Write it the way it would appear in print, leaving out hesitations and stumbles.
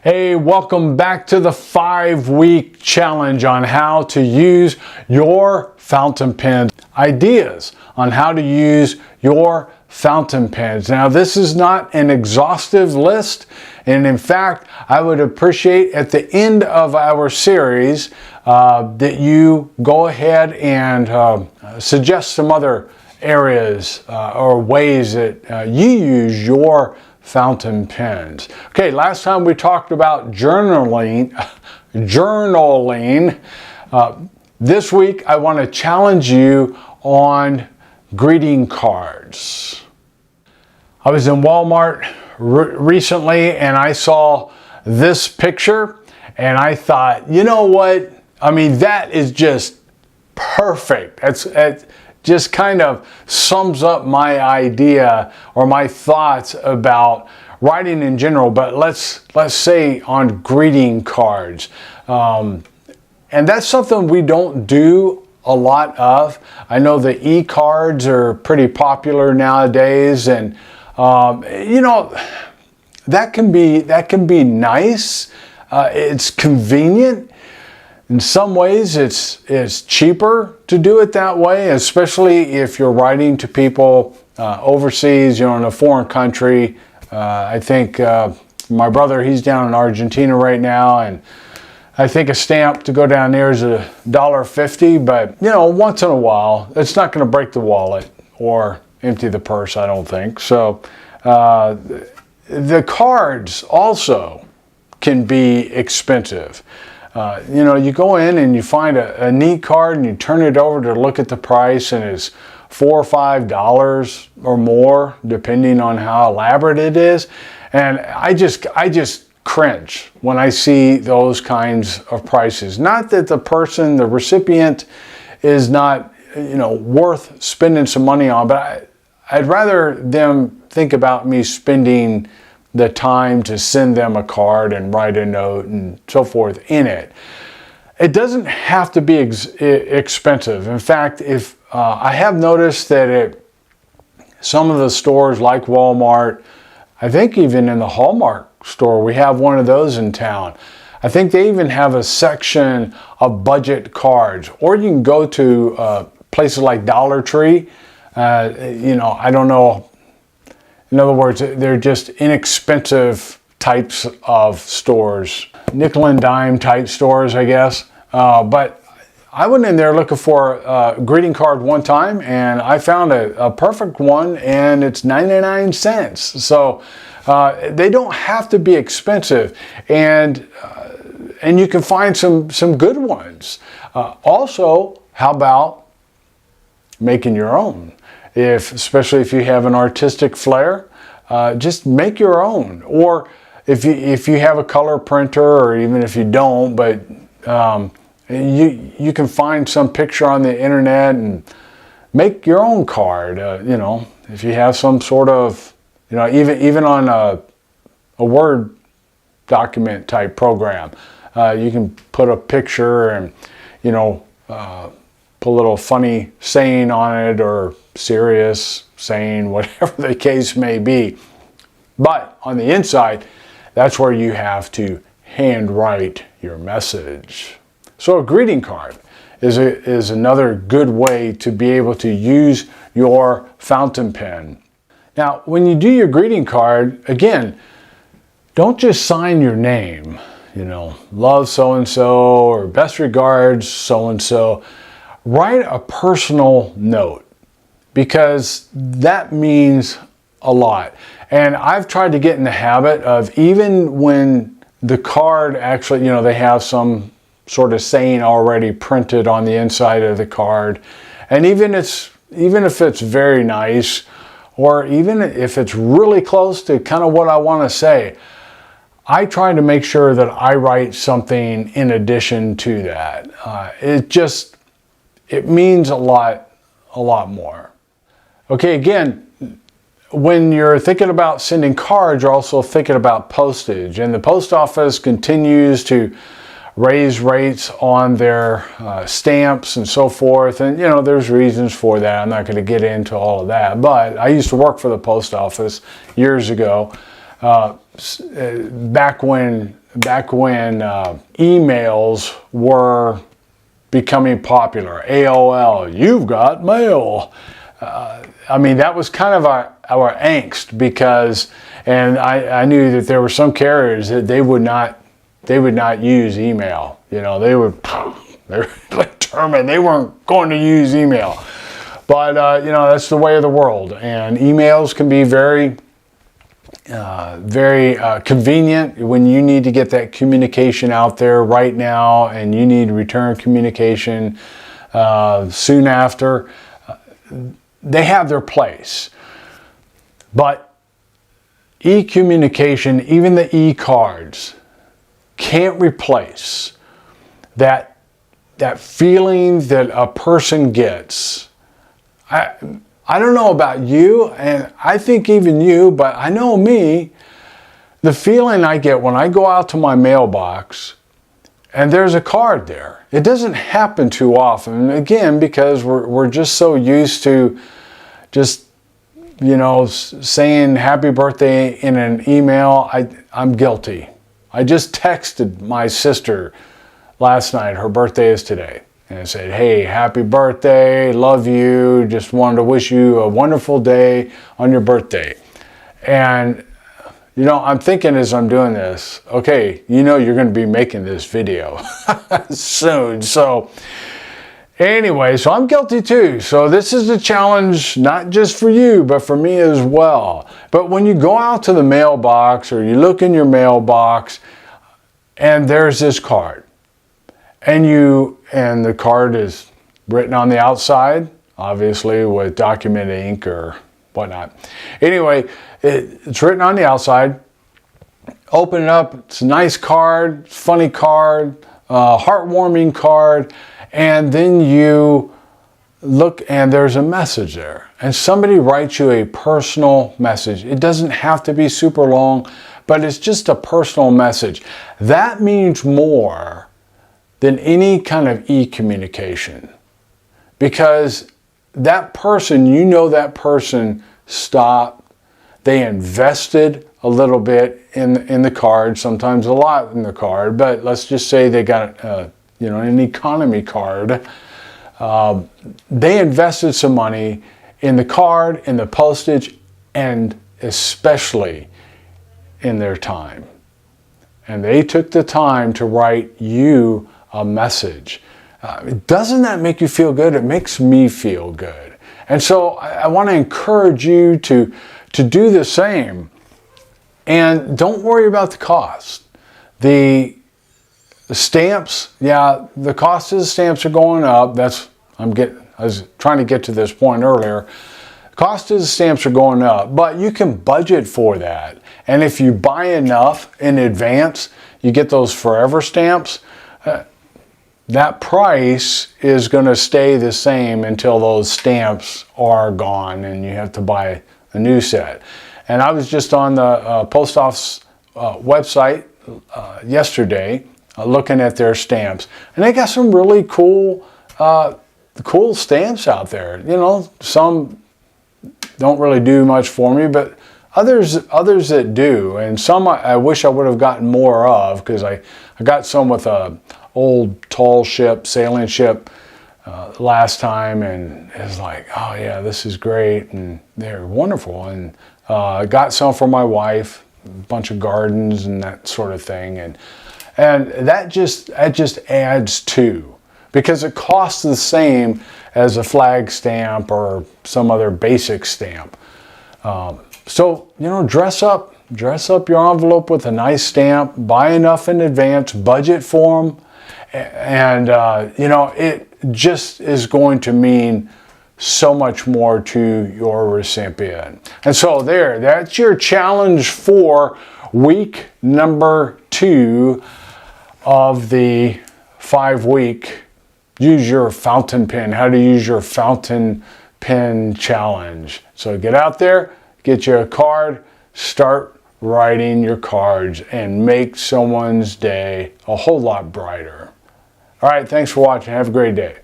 Hey, welcome back to the 5-week challenge on how to use your fountain pen. Ideas on how to use your fountain pens. Now, this is not an exhaustive list, and in fact, I would appreciate at the end of our series that you go ahead and suggest some other areas or ways that you use your fountain pens. Okay, last time we talked about journaling. This week I want to challenge you on greeting cards. I was in Walmart recently and I saw this picture and I thought, you know what? I mean, that is just perfect. It just kind of sums up my idea or my thoughts about writing in general, but let's say on greeting cards. And that's something we don't do a lot of. I know the e-cards are pretty popular nowadays, and you know, that can be nice. It's convenient. In some ways, it's cheaper to do it that way, especially if you're writing to people overseas, in a foreign country. I think my brother, he's down in Argentina right now, and I think a stamp to go down there is $1.50, but once in a while, it's not going to break the wallet or empty the purse, I don't think. So the cards also can be expensive. You go in and you find a neat card and you turn it over to look at the price, and it's $4 or $5 or more, depending on how elaborate it is. And I just cringe when I see those kinds of prices. Not that the recipient is not, worth spending some money on, but I'd rather them think about me spending the time to send them a card and write a note and so forth in it. It doesn't have to be expensive. In fact, if I have noticed that at some of the stores like Walmart, I think even in the Hallmark store, we have one of those in town. I think they even have a section of budget cards, or you can go to places like Dollar Tree. I don't know. In other words, they're just inexpensive types of stores, nickel and dime type stores, I guess. But I went in there looking for a greeting card one time, and I found a perfect one, and it's 99 cents. So they don't have to be expensive, and you can find some good ones. Also, how about making your own? Especially if you have an artistic flair, just make your own. Or if you have a color printer, or even if you don't, but you can find some picture on the internet and make your own card. If you have some sort of, even on a Word document type program, you can put a picture and put a little funny saying on it, or serious saying, whatever the case may be. But on the inside, that's where you have to handwrite your message. So a greeting card is another good way to be able to use your fountain pen. Now, when you do your greeting card, again, don't just sign your name, love so-and-so, or best regards so-and-so. Write a personal note, because that means a lot. And I've tried to get in the habit of, even when the card actually, they have some sort of saying already printed on the inside of the card. And even if it's very nice, or even if it's really close to kind of what I want to say, I try to make sure that I write something in addition to that. It means a lot more. Okay, again, when you're thinking about sending cards, you're also thinking about postage. And the post office continues to raise rates on their stamps and so forth. And, there's reasons for that. I'm not going to get into all of that. But I used to work for the post office years ago, back when back when emails were becoming popular. AOL, you've got mail. I mean, that was kind of our angst because, and I knew that there were some carriers that they would not use email. You know, they were determined they weren't going to use email. But, you know, that's the way of the world. And emails can be very convenient when you need to get that communication out there right now and you need to return communication soon after. They have their place. But e-communication, even the e-cards, can't replace that feeling that a person gets. I don't know about you, and I think even you, but I know me, the feeling I get when I go out to my mailbox and there's a card there. It doesn't happen too often, again, because we're just so used to just, you know, saying happy birthday in an email. I'm guilty. I just texted my sister last night, her birthday is today. And I said, hey, happy birthday, love you, just wanted to wish you a wonderful day on your birthday. And, you know, I'm thinking as I'm doing this, okay, you know you're going to be making this video soon. So anyway, so I'm guilty too. So this is a challenge, not just for you, but for me as well. But when you go out to the mailbox or you look in your mailbox and there's this card, and the card is written on the outside, obviously with document ink or whatnot. Anyway, it's written on the outside. Open it up. It's a nice card, funny card, heartwarming card, and then you look and there's a message there. And somebody writes you a personal message. It doesn't have to be super long, but it's just a personal message. That means more than any kind of e-communication, because that person, you know, that person stopped, they invested a little bit in the card, sometimes a lot in the card, but let's just say they got you know, an economy card. They invested some money in the card, in the postage, and especially in their time. And they took the time to write you a message. Doesn't that make you feel good? It makes me feel good. And so I want to encourage you to do the same. And don't worry about the cost. The stamps, yeah, the cost of the stamps are going up. I was trying to get to this point earlier. Cost of the stamps are going up, but you can budget for that. And if you buy enough in advance, you get those forever stamps. That price is going to stay the same until those stamps are gone and you have to buy a new set. And I was just on the post office website yesterday looking at their stamps, and they got some really cool stamps out there. You know, some don't really do much for me, but others that do, and some I wish I would have gotten more of, because I got some with a old tall ship, sailing ship last time, and it's like, oh yeah, this is great, and they're wonderful. And I got some for my wife, a bunch of gardens and that sort of thing, and that just adds to, because it costs the same as a flag stamp or some other basic stamp. So, you know, dress up your envelope with a nice stamp, buy enough in advance, budget for them, and you know, it just is going to mean so much more to your recipient. And so that's your challenge for week number 2 of the 5-week use your fountain pen, how to use your fountain pen challenge. So get out there, get you a card, start writing your cards, and make someone's day a whole lot brighter. All right, thanks for watching. Have a great day.